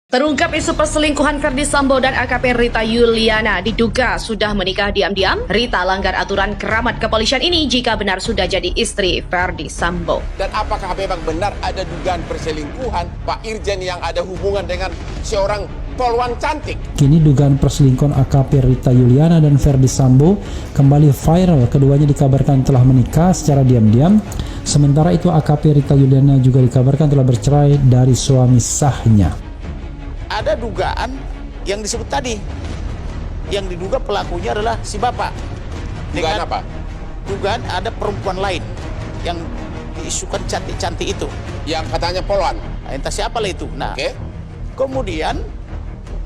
Terungkap isu perselingkuhan Ferdy Sambo dan AKP Rita Yuliana diduga sudah menikah diam-diam. Rita langgar aturan keramat kepolisian ini jika benar sudah jadi istri Ferdy Sambo. Dan apakah memang benar ada dugaan perselingkuhan Pak Irjen yang ada hubungan dengan seorang polwan cantik? Kini dugaan perselingkuhan AKP Rita Yuliana dan Ferdy Sambo kembali viral. Keduanya dikabarkan telah menikah secara diam-diam. Sementara itu AKP Rita Yuliana juga dikabarkan telah bercerai dari suami sahnya. Ada dugaan yang disebut tadi, yang diduga pelakunya adalah si bapak. Dugaan apa? Dugaan ada perempuan lain yang diisukan cantik-cantik itu. Yang katanya polwan. Nah, entah siapa lah itu. Nah, Oke. kemudian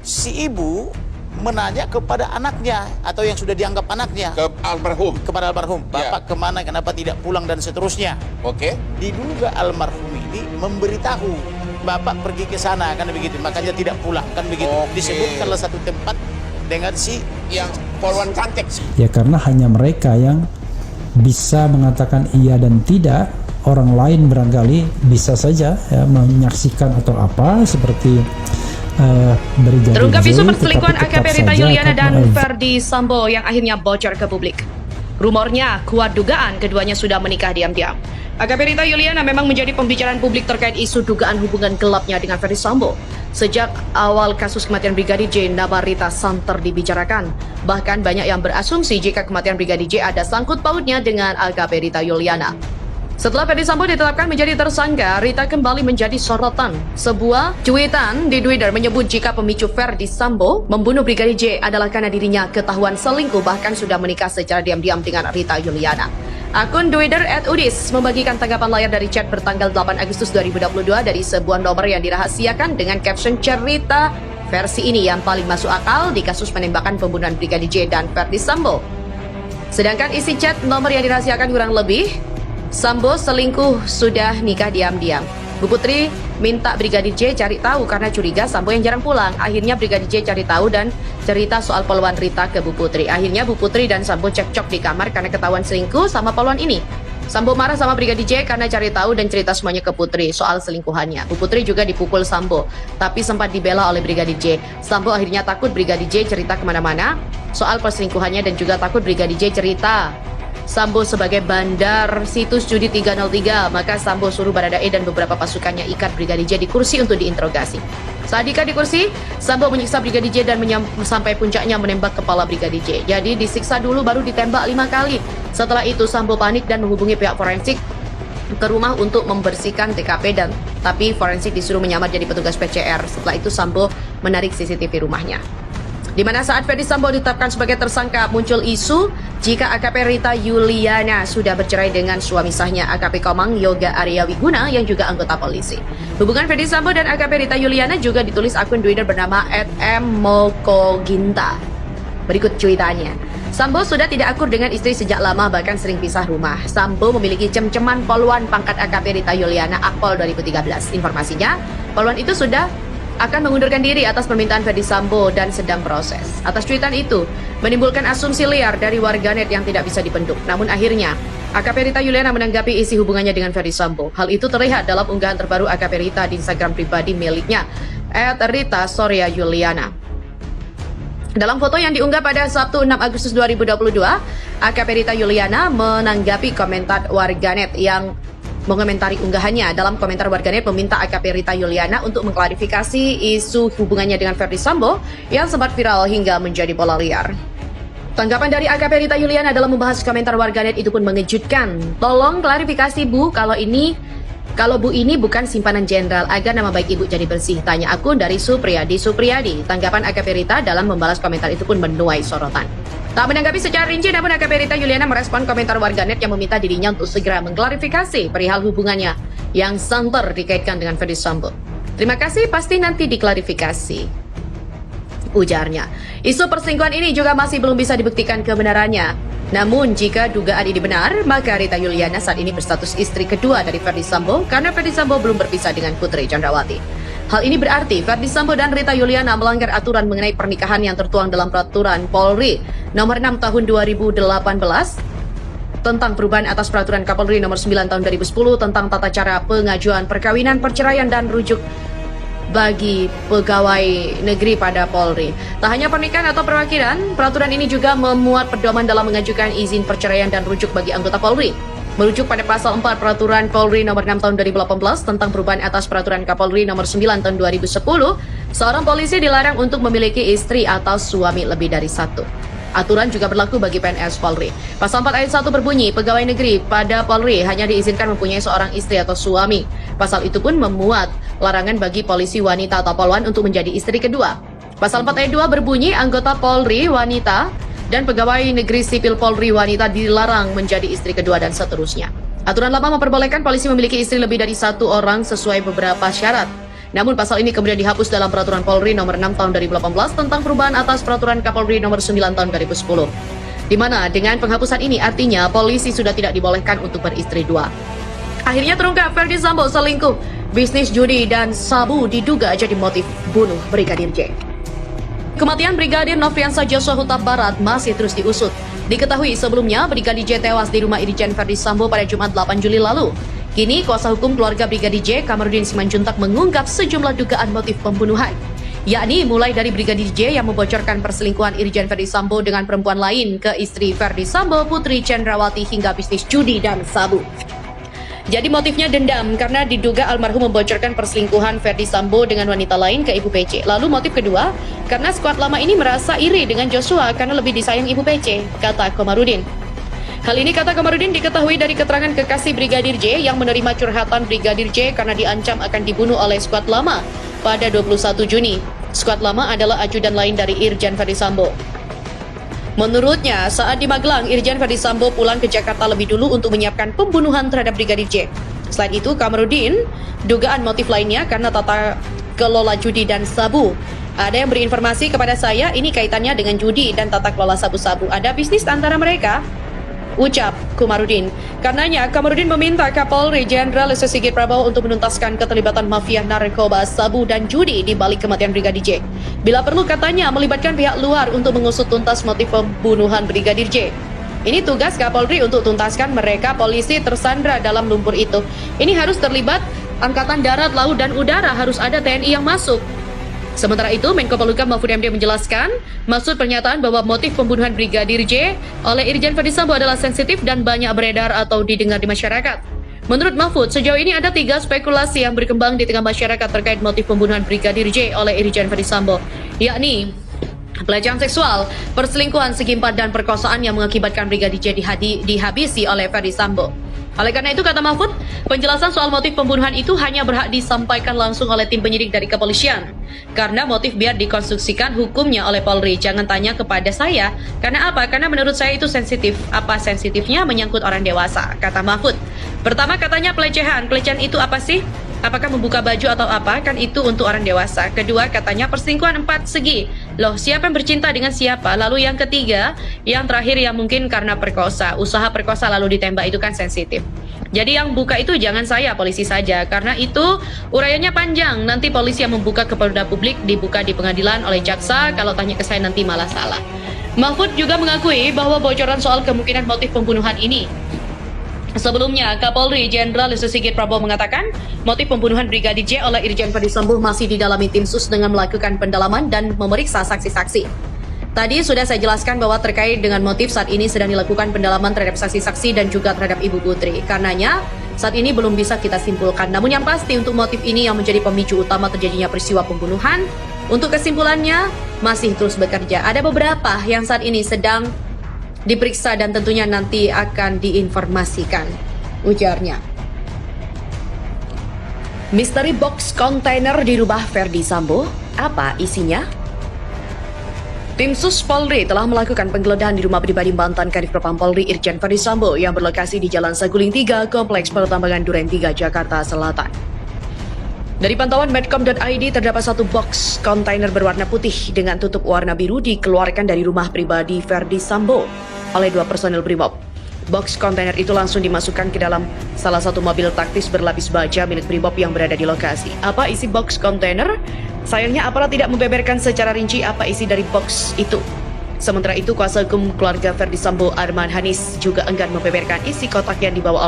si ibu menanya kepada anaknya atau yang sudah dianggap anaknya, Ke almarhum. kepada almarhum, Ya. bapak kemana, kenapa tidak pulang dan seterusnya. Oke. Diduga almarhum ini memberitahu bapak pergi ke sana, kan begitu, makanya tidak pulang, kan begitu. Oke. Disebutkanlah satu tempat dengan si Yang polwan cantik. Ya karena hanya mereka yang bisa mengatakan iya dan tidak. Orang lain barangkali bisa saja ya, menyaksikan atau apa seperti Brigadir Terungkap J, isu perselingkuhan tetapi AKP tetap Rita saja Yuliana akan dan Ferdy Sambo yang akhirnya bocor ke publik. Rumornya kuat dugaan keduanya sudah menikah diam-diam. AKP Rita Yuliana memang menjadi pembicaraan publik terkait isu dugaan hubungan gelapnya dengan Ferdy Sambo. Sejak awal kasus kematian Brigadir J, nama Rita santer dibicarakan. Bahkan banyak yang berasumsi jika kematian Brigadir J ada sangkut pautnya dengan AKP Rita Yuliana. Setelah Ferdy Sambo ditetapkan menjadi tersangka, Rita kembali menjadi sorotan. Sebuah cuitan di Twitter menyebut jika pemicu Ferdy Sambo membunuh Brigadir J adalah karena dirinya ketahuan selingkuh bahkan sudah menikah secara diam-diam dengan Rita Yuliana. Akun Twitter @udis membagikan tanggapan layar dari chat bertanggal 8 Agustus 2022 dari sebuah nomor yang dirahasiakan dengan caption cerita versi ini yang paling masuk akal di kasus penembakan pembunuhan Brigadir J dan Ferdy Sambo. Sedangkan isi chat nomor yang dirahasiakan kurang lebih, Sambo selingkuh sudah nikah diam-diam. Bu Putri minta Brigadir J cari tahu karena curiga Sambo yang jarang pulang. Akhirnya Brigadir J cari tahu dan cerita soal polwan Rita ke Bu Putri. Akhirnya Bu Putri dan Sambo cekcok di kamar karena ketahuan selingkuh sama polwan ini. Sambo marah sama Brigadir J karena cari tahu dan cerita semuanya ke Putri soal selingkuhannya. Bu Putri juga dipukul Sambo, tapi sempat dibela oleh Brigadir J. Sambo akhirnya takut Brigadir J cerita kemana-mana soal perselingkuhannya dan juga takut Brigadir J cerita Sambo sebagai bandar situs judi 303, maka Sambo suruh Baradae dan beberapa pasukannya ikat Brigadir J di kursi untuk diinterogasi. Saat diikat di kursi, Sambo menyiksa Brigadir J dan sampai puncaknya menembak kepala Brigadir J. Jadi disiksa dulu baru ditembak 5 kali. Setelah itu Sambo panik dan menghubungi pihak forensik ke rumah untuk membersihkan TKP tapi forensik disuruh menyamar jadi petugas PCR. Setelah itu Sambo menarik CCTV rumahnya. Di mana saat Ferdy Sambo ditetapkan sebagai tersangka, muncul isu jika AKP Rita Yuliana sudah bercerai dengan suami sahnya AKP Komang Yoga Arya Wiguna yang juga anggota polisi. Hubungan Ferdy Sambo dan AKP Rita Yuliana juga ditulis akun Twitter bernama @mmokoginta. Berikut cuitannya. Sambo sudah tidak akur dengan istri sejak lama, bahkan sering pisah rumah. Sambo memiliki cem-ceman polwan pangkat AKP Rita Yuliana Akpol 2013. Informasinya, polwan itu sudah akan mengundurkan diri atas permintaan Ferdy Sambo dan sedang proses. Atas cuitan itu, menimbulkan asumsi liar dari warganet yang tidak bisa dibendung. Namun akhirnya, AKP Rita Yuliana menanggapi isi hubungannya dengan Ferdy Sambo. Hal itu terlihat dalam unggahan terbaru AKP Rita di Instagram pribadi miliknya, @rita_yuliana. Dalam foto yang diunggah pada Sabtu 6 Agustus 2022, AKP Rita Yuliana menanggapi komentar warganet yang mengomentari unggahannya. Dalam komentar warganet meminta AKP Rita Yuliana untuk mengklarifikasi isu hubungannya dengan Ferdy Sambo yang sempat viral hingga menjadi bola liar. Tanggapan dari AKP Rita Yuliana dalam membahas komentar warganet itu pun mengejutkan. Tolong klarifikasi Bu, kalau Bu ini bukan simpanan jenderal agar nama baik Ibu jadi bersih. Tanya akun dari Supriyadi. Tanggapan AKP Rita dalam membalas komentar itu pun menuai sorotan. Tak menanggapi secara rinci, namun AKP Rita Yuliana merespon komentar warganet yang meminta dirinya untuk segera mengklarifikasi perihal hubungannya yang santer dikaitkan dengan Ferdy Sambo. Terima kasih, pasti nanti diklarifikasi, ujarnya. Isu perselingkuhan ini juga masih belum bisa dibuktikan kebenarannya. Namun jika dugaan ini benar, maka Rita Yuliana saat ini berstatus istri kedua dari Ferdy Sambo karena Ferdy Sambo belum berpisah dengan Putri Chandrawati. Hal ini berarti Ferdy Sambo dan Rita Yuliana melanggar aturan mengenai pernikahan yang tertuang dalam Peraturan Polri Nomor 6 Tahun 2018 tentang perubahan atas Peraturan Kapolri Nomor 9 Tahun 2010 tentang tata cara pengajuan perkawinan, perceraian dan rujuk bagi pegawai negeri pada Polri. Tak hanya pernikahan atau perwakilan, peraturan ini juga memuat pedoman dalam mengajukan izin perceraian dan rujuk bagi anggota Polri. Merujuk pada pasal 4 Peraturan Polri nomor 6 tahun 2018 tentang perubahan atas Peraturan Kapolri nomor 9 tahun 2010, seorang polisi dilarang untuk memiliki istri atau suami lebih dari satu. Aturan juga berlaku bagi PNS Polri. Pasal 4 ayat 1 berbunyi, pegawai negeri pada Polri hanya diizinkan mempunyai seorang istri atau suami. Pasal itu pun memuat larangan bagi polisi wanita atau polwan untuk menjadi istri kedua. Pasal 4 ayat 2 berbunyi, anggota Polri wanita dan pegawai negeri sipil Polri wanita dilarang menjadi istri kedua dan seterusnya. Aturan lama memperbolehkan polisi memiliki istri lebih dari satu orang sesuai beberapa syarat. Namun pasal ini kemudian dihapus dalam Peraturan Polri nomor 6 tahun 2018 tentang perubahan atas Peraturan Kapolri nomor 9 tahun 2010. Di mana dengan penghapusan ini artinya polisi sudah tidak dibolehkan untuk beristri dua. Akhirnya terungkap Ferdi Sambo selingkuh, bisnis judi dan sabu diduga jadi motif bunuh Brigadir J. Kematian Brigadir Nofriansah Joshua Huta Barat masih terus diusut. Diketahui sebelumnya Brigadir J tewas di rumah Irjen Ferdi Sambo pada Jumat 8 Juli lalu. Kini kuasa hukum keluarga Brigadir J, Kamarudin Simanjuntak, mengungkap sejumlah dugaan motif pembunuhan, yakni mulai dari Brigadir J yang membocorkan perselingkuhan Irjen Ferdi Sambo dengan perempuan lain ke istri Ferdi Sambo, Putri Cendrawati, hingga bisnis judi dan sabu. Jadi motifnya dendam karena diduga almarhum membocorkan perselingkuhan Ferdi Sambo dengan wanita lain ke Ibu PC. Lalu motif kedua, karena skuad lama ini merasa iri dengan Joshua karena lebih disayang Ibu PC, kata Komarudin. Hal ini, kata Komarudin, diketahui dari keterangan kekasih Brigadir J yang menerima curhatan Brigadir J karena diancam akan dibunuh oleh skuad lama pada 21 Juni. Skuad lama adalah ajudan lain dari Irjen Ferdi Sambo. Menurutnya, saat di Magelang, Irjen Ferdi Sambo pulang ke Jakarta lebih dulu untuk menyiapkan pembunuhan terhadap Brigadir J. Selain itu, Kamarudin, dugaan motif lainnya karena tata kelola judi dan sabu. Ada yang beri informasi kepada saya, ini kaitannya dengan judi dan tata kelola sabu-sabu. Ada bisnis antara mereka, ucap Komarudin. Karenanya, Kamarudin meminta Kapolri Jenderal Listio Sigit Prabowo untuk menuntaskan keterlibatan mafia narkoba, sabu, dan judi di balik kematian Brigadir J. Bila perlu, katanya, melibatkan pihak luar untuk mengusut tuntas motif pembunuhan Brigadir J. Ini tugas Kapolri untuk tuntaskan mereka polisi tersandra dalam lumpur itu. Ini harus terlibat Angkatan Darat, Laut, dan Udara, harus ada TNI yang masuk. Sementara itu, Menko Polhukam Mahfud MD menjelaskan, maksud pernyataan bahwa motif pembunuhan Brigadir J oleh Irjen Ferdi Sambo adalah sensitif dan banyak beredar atau didengar di masyarakat. Menurut Mahfud, sejauh ini ada 3 spekulasi yang berkembang di tengah masyarakat terkait motif pembunuhan Brigadir J oleh Irjen Ferdi Sambo, yakni pelecehan seksual, perselingkuhan, segimpat, dan perkosaan yang mengakibatkan Brigadir J dihabisi oleh Ferdi Sambo. Oleh karena itu, kata Mahfud, penjelasan soal motif pembunuhan itu hanya berhak disampaikan langsung oleh tim penyidik dari kepolisian. Karena motif biar dikonstruksikan hukumnya oleh Polri, jangan tanya kepada saya. Karena apa? Karena menurut saya itu sensitif. Apa sensitifnya? Menyangkut orang dewasa, kata Mahfud. Pertama, katanya pelecehan. Pelecehan itu apa sih? Apakah membuka baju atau apa? Kan itu untuk orang dewasa. Kedua, katanya perselingkuhan 4 segi. Loh, siapa yang bercinta dengan siapa? Lalu yang ketiga, yang terakhir yang mungkin karena perkosa. Usaha perkosa lalu ditembak itu kan sensitif. Jadi yang buka itu jangan saya, polisi saja. Karena itu uraiannya panjang. Nanti polisi yang membuka kepada publik, dibuka di pengadilan oleh jaksa. Kalau tanya ke saya nanti malah salah. Mahfud juga mengakui bahwa bocoran soal kemungkinan motif pembunuhan ini. Sebelumnya, Kapolri Jenderal Listio Sigit Prabowo mengatakan motif pembunuhan Brigadir J oleh Irjen Ferdi Sambo masih didalami tim sus dengan melakukan pendalaman dan memeriksa saksi-saksi. Tadi sudah saya jelaskan bahwa terkait dengan motif saat ini sedang dilakukan pendalaman terhadap saksi-saksi dan juga terhadap Ibu Putri. Karenanya, saat ini belum bisa kita simpulkan. Namun yang pasti untuk motif ini yang menjadi pemicu utama terjadinya peristiwa pembunuhan, untuk kesimpulannya masih terus bekerja. Ada beberapa yang saat ini sedang diperiksa dan tentunya nanti akan diinformasikan, ujarnya. Misteri box kontainer di rumah Ferdi Sambo, apa isinya? Tim Sus Polri telah melakukan penggeledahan di rumah pribadi mantan Kadif Propam Polri Irjen Ferdi Sambo yang berlokasi di Jalan Saguling 3, Kompleks Pertambangan Duren 3, Jakarta Selatan. Dari pantauan medcom.id terdapat 1 box kontainer berwarna putih dengan tutup warna biru dikeluarkan dari rumah pribadi Ferdi Sambo oleh 2 personel Brimob. Box kontainer itu langsung dimasukkan ke dalam salah satu mobil taktis berlapis baja milik Brimob yang berada di lokasi. Apa isi box kontainer? Sayangnya aparat tidak membeberkan secara rinci apa isi dari box itu. Sementara itu, kuasa hukum keluarga Ferdi Sambo Arman Hanis juga enggan membeberkan isi kotak yang dibawa